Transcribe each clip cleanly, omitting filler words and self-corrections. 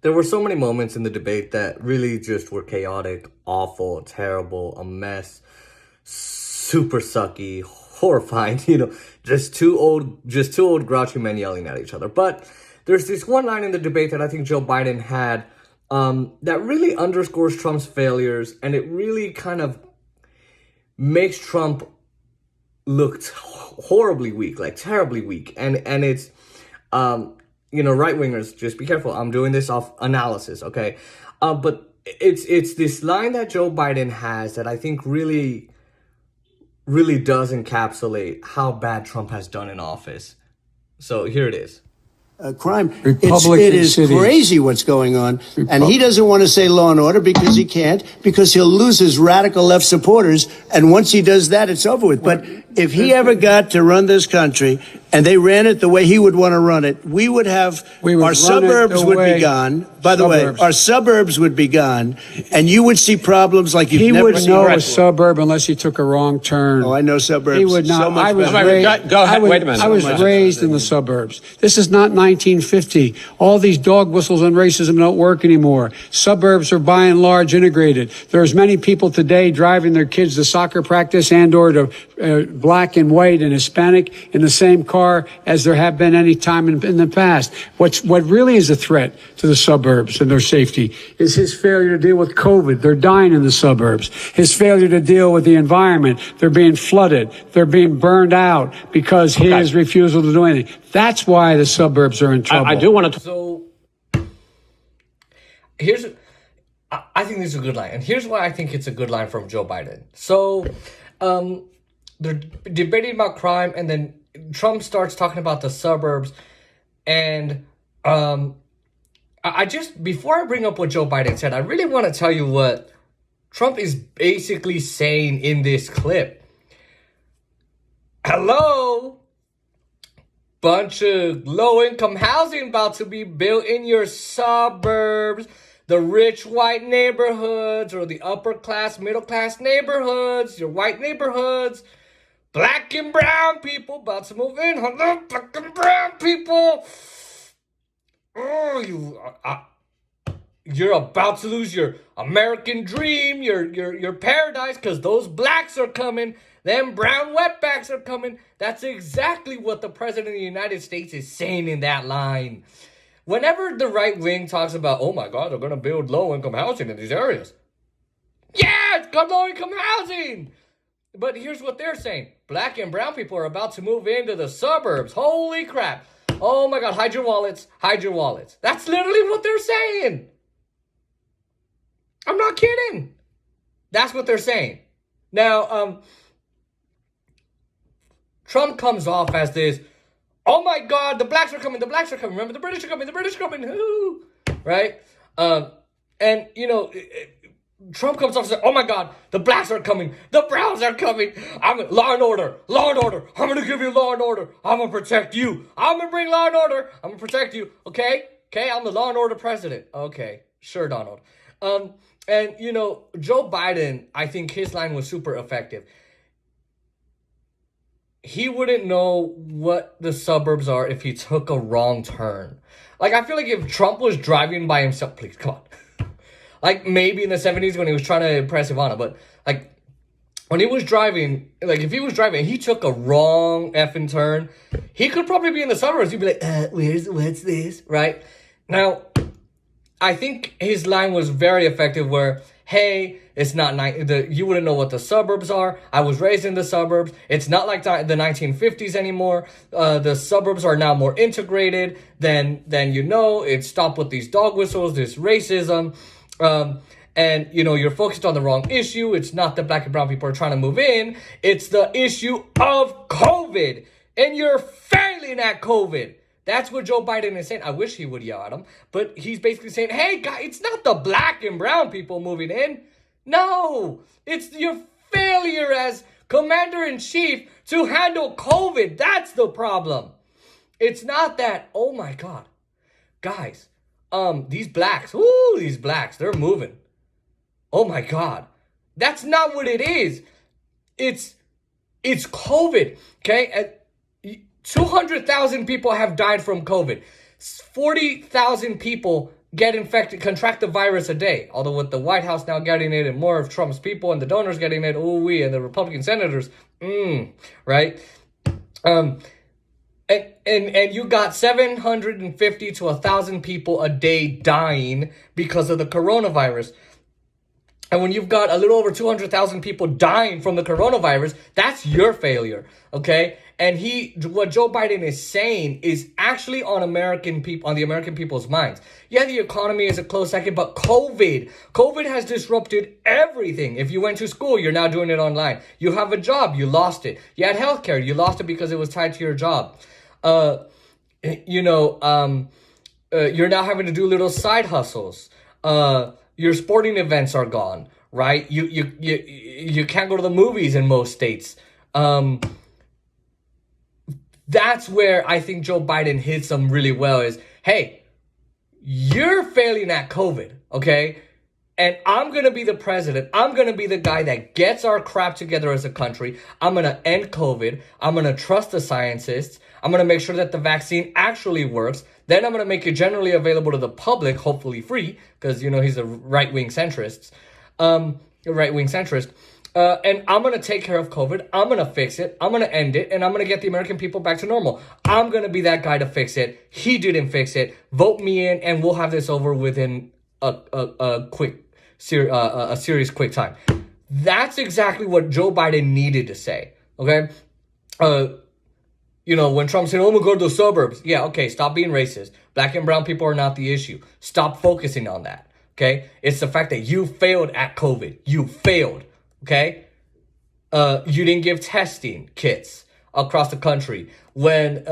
There were so many moments in the debate that really just were chaotic, awful, terrible, a mess, super sucky, horrifying, just two old grouchy men yelling at each other. But there's this one line in the debate that I think Joe Biden had that really underscores Trump's failures, and it really kind of makes Trump look horribly weak, like terribly weak. And it's right wingers, just be careful. I'm doing this off analysis, okay? But it's this line that Joe Biden has that I think really does encapsulate how bad Trump has done in office. So here it is. Crime. It is crazy what's going on. And he doesn't want to say law and order because he can't, because he'll lose his radical left supporters. And once he does that, it's over with. But if he ever got to run this country and they ran it the way he would want to run it, our suburbs would be gone. By the way, our suburbs would be gone, and you would see problems like you've never seen. He would know a suburb unless he took a wrong turn. Oh, I know suburbs. He would not. So much Go ahead. Wait a minute. I was raised in the suburbs. This is not 1950. All these dog whistles and racism don't work anymore. Suburbs are by and large integrated. There's many people today driving their kids to soccer practice and or to black and white and Hispanic in the same car as there have been any time in the past. What really is a threat to the suburbs and their safety is his failure to deal with COVID. They're dying in the suburbs. His failure to deal with the environment. They're being flooded. They're being burned out because his refusal to do anything. That's why the suburbs are in trouble. I do want to. So I think this is a good line. And here's why I think it's a good line from Joe Biden. So they're debating about crime, and then Trump starts talking about the suburbs. And before I bring up what Joe Biden said, I really want to tell you what Trump is basically saying in this clip. Hello? Bunch of low-income housing about to be built in your suburbs. The rich white neighborhoods or the upper-class, middle-class neighborhoods, your white neighborhoods. Black and brown people about to move in. Hello, black and brown people. Oh, you're about to lose your American dream, your paradise, because those blacks are coming. Them brown wetbacks are coming. That's exactly what the president of the United States is saying in that line. Whenever the right wing talks about, oh my God, they're going to build low-income housing in these areas. Yeah, it's got low-income housing. But here's what they're saying. Black and brown people are about to move into the suburbs. Holy crap. Oh my God, hide your wallets. Hide your wallets. That's literally what they're saying. I'm not kidding. That's what they're saying. Now, Trump comes off as this, oh my God, the blacks are coming, the blacks are coming. Remember, the British are coming, the British are coming. Ooh. Right? And, Trump comes off and says, oh my God, the blacks are coming, the browns are coming. Law and order. I'm going to give you law and order. I'm going to protect you. I'm going to bring law and order. I'm going to protect you. Okay, I'm the law and order president. Okay, sure, Donald. And, Joe Biden, I think his line was super effective. He wouldn't know what the suburbs are if he took a wrong turn. Like, I feel like if Trump was driving by himself, please, come on. Like, maybe in the 70s when he was trying to impress Ivana, but, like, when he was driving, like, if he was driving and he took a wrong effing turn, he could probably be in the suburbs. He'd be like, what's this, right? Now, I think his line was very effective where, hey, it's not, you wouldn't know what the suburbs are. I was raised in the suburbs. It's not like the 1950s anymore. The suburbs are now more integrated than It's stop with these dog whistles, this racism. And, you're focused on the wrong issue. It's not that black and brown people are trying to move in. It's the issue of COVID. And you're failing at COVID. That's what Joe Biden is saying. I wish he would yell at him. But he's basically saying, hey, guys, it's not the black and brown people moving in. No, it's your failure as commander-in-chief to handle COVID. That's the problem. It's not that, oh, my God. Guys. These blacks, they're moving. Oh my God. That's not what it is. It's COVID, okay? 200,000 people have died from COVID. 40,000 people get infected, contract the virus a day. Although with the White House now getting it and more of Trump's people and the donors getting it, and the Republican senators, right? And you got 750 to 1,000 people a day dying because of the coronavirus. And when you've got a little over 200,000 people dying from the coronavirus, that's your failure, okay? And what Joe Biden is saying is actually on the American people's minds. Yeah, the economy is a close second, but COVID has disrupted everything. If you went to school, you're now doing it online. You have a job, you lost it. You had healthcare, you lost it because it was tied to your job. You're now having to do little side hustles. Your sporting events are gone, right? You can't go to the movies in most states. That's where I think Joe Biden hits them really well is, hey, you're failing at COVID, okay? And I'm going to be the president. I'm going to be the guy that gets our crap together as a country. I'm going to end COVID. I'm going to trust the scientists. I'm going to make sure that the vaccine actually works. Then I'm going to make it generally available to the public, hopefully free, because, he's a right-wing centrist. And I'm going to take care of COVID. I'm going to fix it. I'm going to end it. And I'm going to get the American people back to normal. I'm going to be that guy to fix it. He didn't fix it. Vote me in, and we'll have this over within a serious quick time. That's exactly what Joe Biden needed to say, okay? When Trump said, I'm going to go to the suburbs. Yeah, okay, stop being racist. Black and brown people are not the issue. Stop focusing on that, okay? It's the fact that you failed at COVID. You failed, okay? You didn't give testing kits across the country. When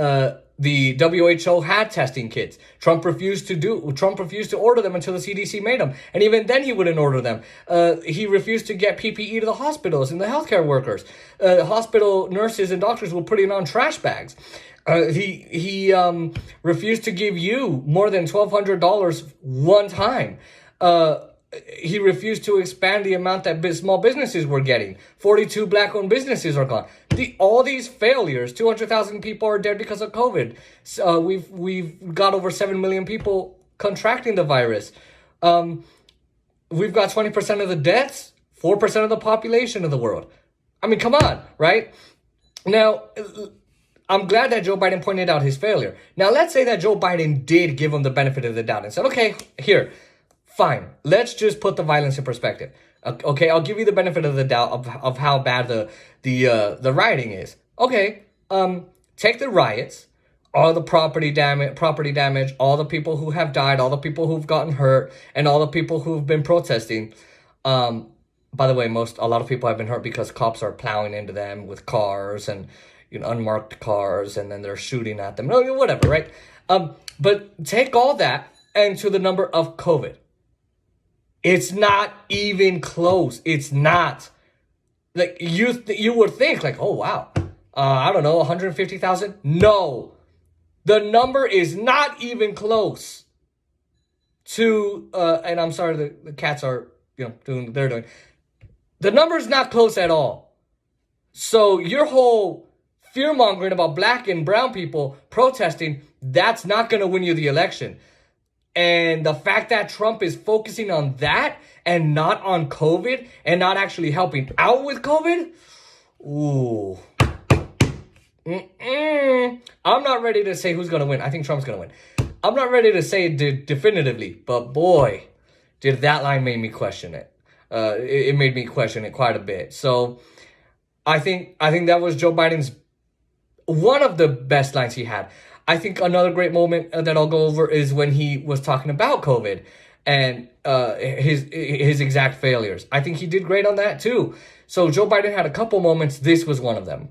the WHO had testing kits, Trump refused to order them until the CDC made them. And even then he wouldn't order them. He refused to get PPE to the hospitals and the healthcare workers. Hospital nurses and doctors were putting on trash bags. He refused to give you more than $1,200 one time. He refused to expand the amount that small businesses were getting. 42 black-owned businesses are gone. All these failures, 200,000 people are dead because of COVID. We've got over 7 million people contracting the virus. We've got 20% of the deaths, 4% of the population of the world. I mean, come on, right? Now, I'm glad that Joe Biden pointed out his failure. Now, let's say that Joe Biden did give him the benefit of the doubt and said, okay, here, fine. Let's just put the violence in perspective. Okay, I'll give you the benefit of the doubt of how bad the rioting is. Okay, take the riots, all the property damage, all the people who have died, all the people who've gotten hurt, and all the people who've been protesting. By the way, a lot of people have been hurt because cops are plowing into them with cars and unmarked cars, and then they're shooting at them. No, whatever, right? But take all that and to the number of COVID. It's not even close. It's not. Like, you would think, like, oh, wow. I don't know, 150,000? No. The number is not even close to, and I'm sorry, the cats are, doing what they're doing. The number's not close at all. So your whole fear-mongering about black and brown people protesting, that's not going to win you the election. And the fact that Trump is focusing on that and not on COVID and not actually helping out with COVID, ooh. I'm not ready to say who's going to win. I think Trump's going to win. I'm not ready to say it definitively, but boy, did that line make me question it. It made me question it quite a bit. So I think that was Joe Biden's one of the best lines he had. I think another great moment that I'll go over is when he was talking about COVID and his exact failures. I think he did great on that too. So Joe Biden had a couple moments. This was one of them.